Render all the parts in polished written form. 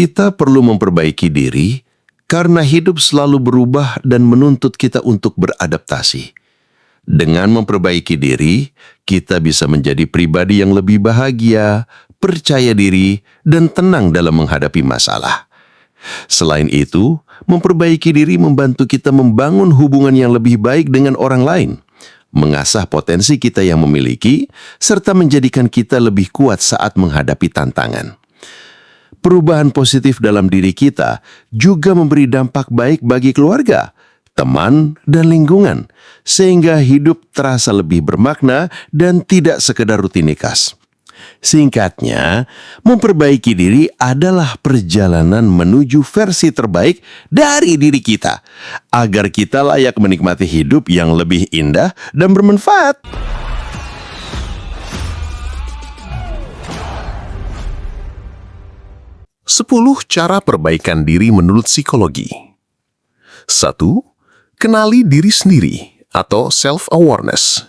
Kita perlu memperbaiki diri karena hidup selalu berubah dan menuntut kita untuk beradaptasi. Dengan memperbaiki diri, kita bisa menjadi pribadi yang lebih bahagia, percaya diri, dan tenang dalam menghadapi masalah. Selain itu, memperbaiki diri membantu kita membangun hubungan yang lebih baik dengan orang lain, mengasah potensi kita yang memiliki, serta menjadikan kita lebih kuat saat menghadapi tantangan. Perubahan positif dalam diri kita juga memberi dampak baik bagi keluarga, teman, dan lingkungan, sehingga hidup terasa lebih bermakna dan tidak sekedar rutinitas. Singkatnya, memperbaiki diri adalah perjalanan menuju versi terbaik dari diri kita, agar kita layak menikmati hidup yang lebih indah dan bermanfaat. 10 cara perbaikan diri menurut psikologi. 1. Kenali diri sendiri atau self-awareness.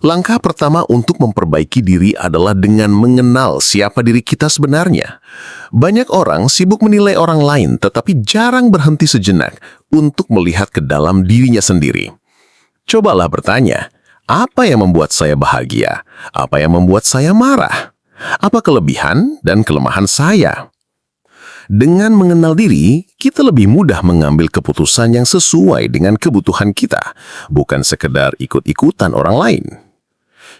Langkah pertama untuk memperbaiki diri adalah dengan mengenal siapa diri kita sebenarnya. Banyak orang sibuk menilai orang lain tetapi jarang berhenti sejenak untuk melihat ke dalam dirinya sendiri. Cobalah bertanya, apa yang membuat saya bahagia? Apa yang membuat saya marah? Apa kelebihan dan kelemahan saya? Dengan mengenal diri, kita lebih mudah mengambil keputusan yang sesuai dengan kebutuhan kita, bukan sekedar ikut-ikutan orang lain.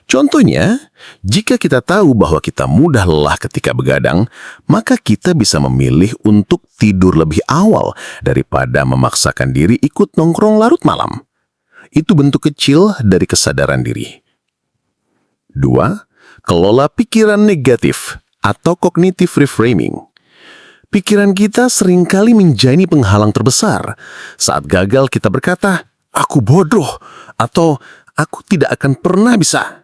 Contohnya, jika kita tahu bahwa kita mudah lelah ketika begadang, maka kita bisa memilih untuk tidur lebih awal daripada memaksakan diri ikut nongkrong larut malam. Itu bentuk kecil dari kesadaran diri. 2. Kelola pikiran negatif atau cognitive reframing. Pikiran kita seringkali menjadi penghalang terbesar. Saat gagal kita berkata, aku bodoh, atau aku tidak akan pernah bisa.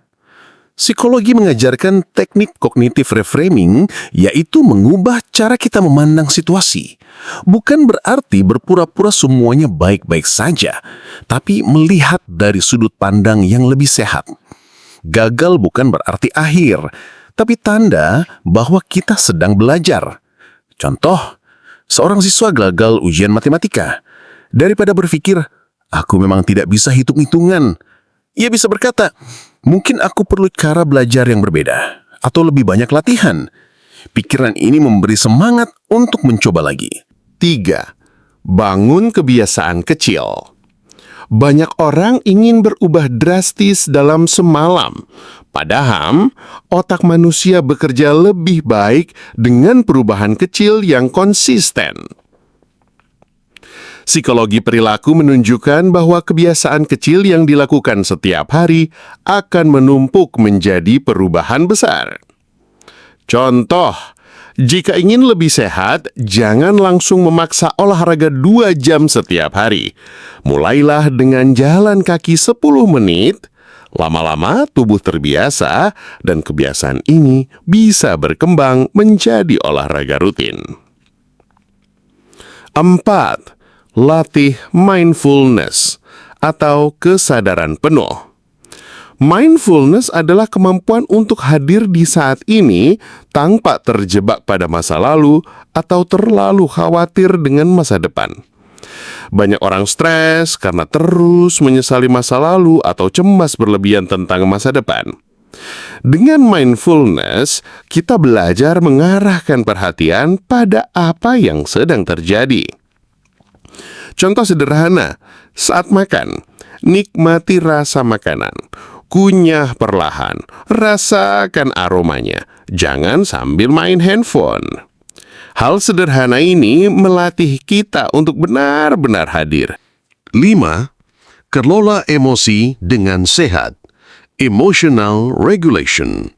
Psikologi mengajarkan teknik cognitive reframing, yaitu mengubah cara kita memandang situasi. Bukan berarti berpura-pura semuanya baik-baik saja, tapi melihat dari sudut pandang yang lebih sehat. Gagal bukan berarti akhir, tapi tanda bahwa kita sedang belajar. Contoh, seorang siswa gagal ujian matematika. Daripada berpikir, aku memang tidak bisa hitung-hitungan, ia bisa berkata, mungkin aku perlu cara belajar yang berbeda, atau lebih banyak latihan. Pikiran ini memberi semangat untuk mencoba lagi. 3. Bangun kebiasaan kecil. Banyak orang ingin berubah drastis dalam semalam. Padahal, otak manusia bekerja lebih baik dengan perubahan kecil yang konsisten. Psikologi perilaku menunjukkan bahwa kebiasaan kecil yang dilakukan setiap hari akan menumpuk menjadi perubahan besar. Contoh, jika ingin lebih sehat, jangan langsung memaksa olahraga 2 jam setiap hari. Mulailah dengan jalan kaki 10 menit. Lama-lama tubuh terbiasa dan kebiasaan ini bisa berkembang menjadi olahraga rutin. 4. Latih mindfulness atau kesadaran penuh. Mindfulness adalah kemampuan untuk hadir di saat ini tanpa terjebak pada masa lalu atau terlalu khawatir dengan masa depan. Banyak orang stres karena terus menyesali masa lalu atau cemas berlebihan tentang masa depan. Dengan mindfulness, kita belajar mengarahkan perhatian pada apa yang sedang terjadi. Contoh sederhana, saat makan, nikmati rasa makanan. Kunyah perlahan, rasakan aromanya. Jangan sambil main handphone. Hal sederhana ini melatih kita untuk benar-benar hadir. 5. Kelola emosi dengan sehat. Emotional regulation.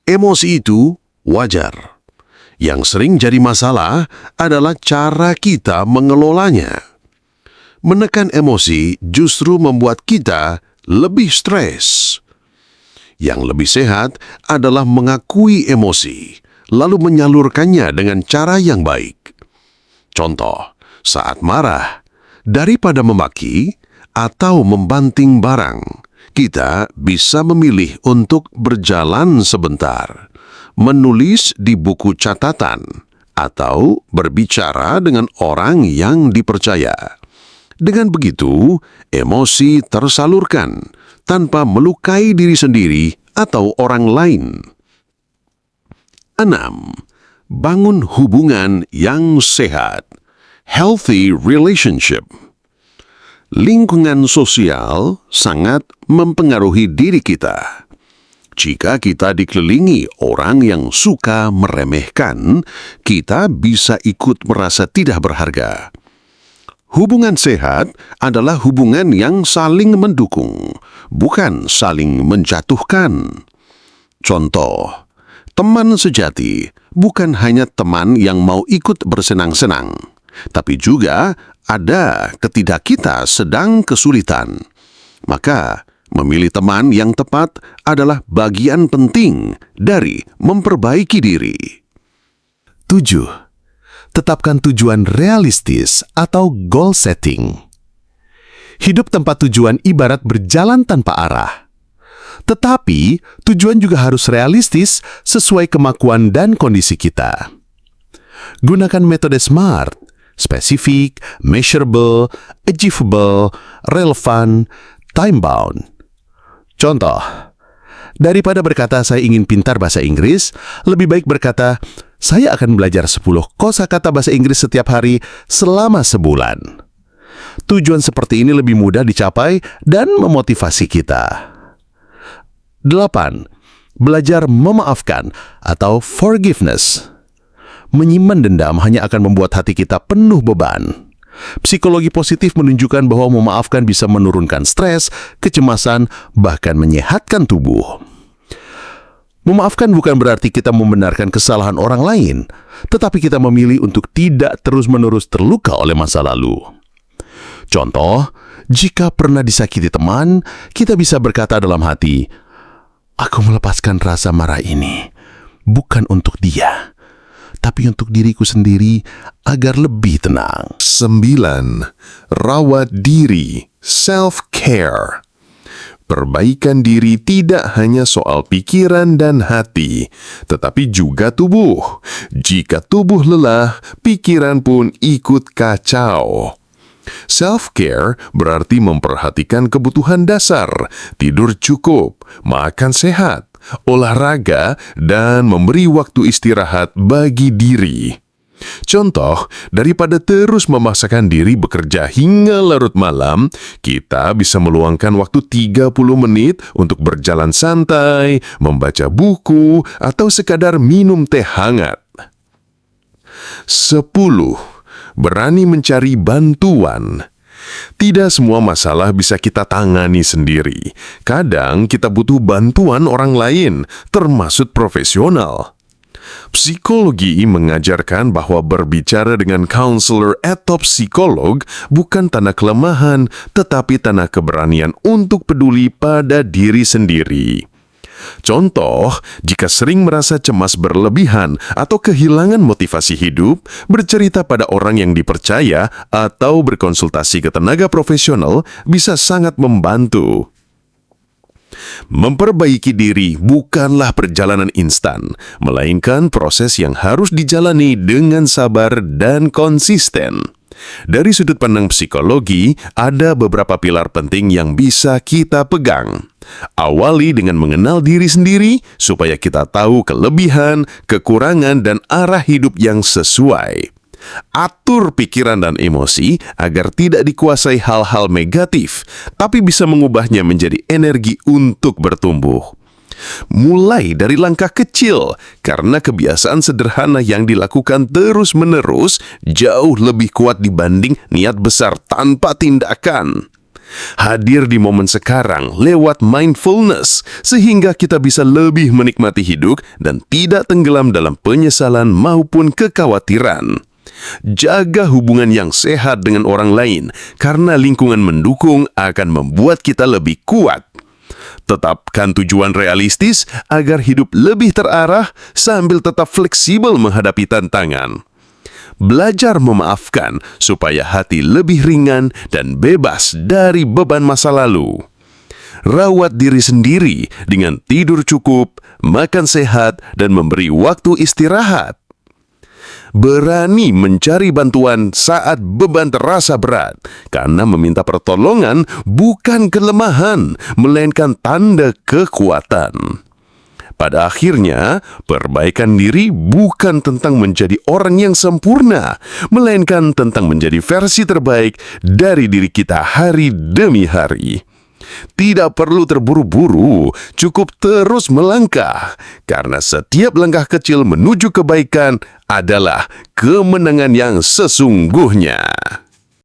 Emosi itu wajar. Yang sering jadi masalah adalah cara kita mengelolanya. Menekan emosi justru membuat kita lebih stres. Yang lebih sehat adalah mengakui emosi, lalu menyalurkannya dengan cara yang baik. Contoh, saat marah, daripada memaki atau membanting barang, kita bisa memilih untuk berjalan sebentar, menulis di buku catatan, atau berbicara dengan orang yang dipercaya. Dengan begitu, emosi tersalurkan tanpa melukai diri sendiri atau orang lain. 6. Bangun hubungan yang sehat. Healthy relationship. Lingkungan sosial sangat mempengaruhi diri kita. Jika kita dikelilingi orang yang suka meremehkan, kita bisa ikut merasa tidak berharga. Hubungan sehat adalah hubungan yang saling mendukung, bukan saling menjatuhkan. Contoh, teman sejati bukan hanya teman yang mau ikut bersenang-senang, tapi juga ada ketika kita sedang kesulitan. Maka, memilih teman yang tepat adalah bagian penting dari memperbaiki diri. 7. Tetapkan tujuan realistis atau goal setting. Hidup tanpa tujuan ibarat berjalan tanpa arah. Tetapi, tujuan juga harus realistis sesuai kemampuan dan kondisi kita. Gunakan metode SMART, spesifik, measurable, achievable, relevant, time-bound. Contoh, daripada berkata saya ingin pintar bahasa Inggris, lebih baik berkata, saya akan belajar 10 kosakata bahasa Inggris setiap hari selama sebulan. Tujuan seperti ini lebih mudah dicapai dan memotivasi kita. 8. Belajar memaafkan atau forgiveness. Menyimpan dendam hanya akan membuat hati kita penuh beban. Psikologi positif menunjukkan bahwa memaafkan bisa menurunkan stres, kecemasan, bahkan menyehatkan tubuh. Memaafkan bukan berarti kita membenarkan kesalahan orang lain, tetapi kita memilih untuk tidak terus-menerus terluka oleh masa lalu. Contoh, jika pernah disakiti teman, kita bisa berkata dalam hati, aku melepaskan rasa marah ini, bukan untuk dia, tapi untuk diriku sendiri agar lebih tenang. 9. Rawat diri, self-care. Perbaikan diri tidak hanya soal pikiran dan hati, tetapi juga tubuh. Jika tubuh lelah, pikiran pun ikut kacau. Self-care berarti memperhatikan kebutuhan dasar, tidur cukup, makan sehat, olahraga, dan memberi waktu istirahat bagi diri. Contoh, daripada terus memaksakan diri bekerja hingga larut malam, kita bisa meluangkan waktu 30 menit untuk berjalan santai, membaca buku, atau sekadar minum teh hangat. 10. Berani mencari bantuan. Tidak semua masalah bisa kita tangani sendiri. Kadang kita butuh bantuan orang lain, termasuk profesional. Psikologi mengajarkan bahwa berbicara dengan counselor atau psikolog bukan tanda kelemahan, tetapi tanda keberanian untuk peduli pada diri sendiri. Contoh, jika sering merasa cemas berlebihan atau kehilangan motivasi hidup, bercerita pada orang yang dipercaya atau berkonsultasi ke tenaga profesional bisa sangat membantu. Memperbaiki diri bukanlah perjalanan instan, melainkan proses yang harus dijalani dengan sabar dan konsisten. Dari sudut pandang psikologi, ada beberapa pilar penting yang bisa kita pegang. Awali dengan mengenal diri sendiri, supaya kita tahu kelebihan, kekurangan, dan arah hidup yang sesuai. Atur pikiran dan emosi agar tidak dikuasai hal-hal negatif, tapi bisa mengubahnya menjadi energi untuk bertumbuh. Mulai dari langkah kecil, karena kebiasaan sederhana yang dilakukan terus-menerus jauh lebih kuat dibanding niat besar tanpa tindakan. Hadir di momen sekarang lewat mindfulness, sehingga kita bisa lebih menikmati hidup dan tidak tenggelam dalam penyesalan maupun kekhawatiran. Jaga hubungan yang sehat dengan orang lain, karena lingkungan mendukung akan membuat kita lebih kuat. Tetapkan tujuan realistis agar hidup lebih terarah sambil tetap fleksibel menghadapi tantangan. Belajar memaafkan supaya hati lebih ringan dan bebas dari beban masa lalu. Rawat diri sendiri dengan tidur cukup, makan sehat, dan memberi waktu istirahat. berani mencari bantuan saat beban terasa berat, karena meminta pertolongan bukan kelemahan, melainkan tanda kekuatan. Pada akhirnya, perbaikan diri bukan tentang menjadi orang yang sempurna, melainkan tentang menjadi versi terbaik dari diri kita hari demi hari. Tidak perlu terburu-buru, cukup terus melangkah, karena setiap langkah kecil menuju kebaikan adalah kemenangan yang sesungguhnya.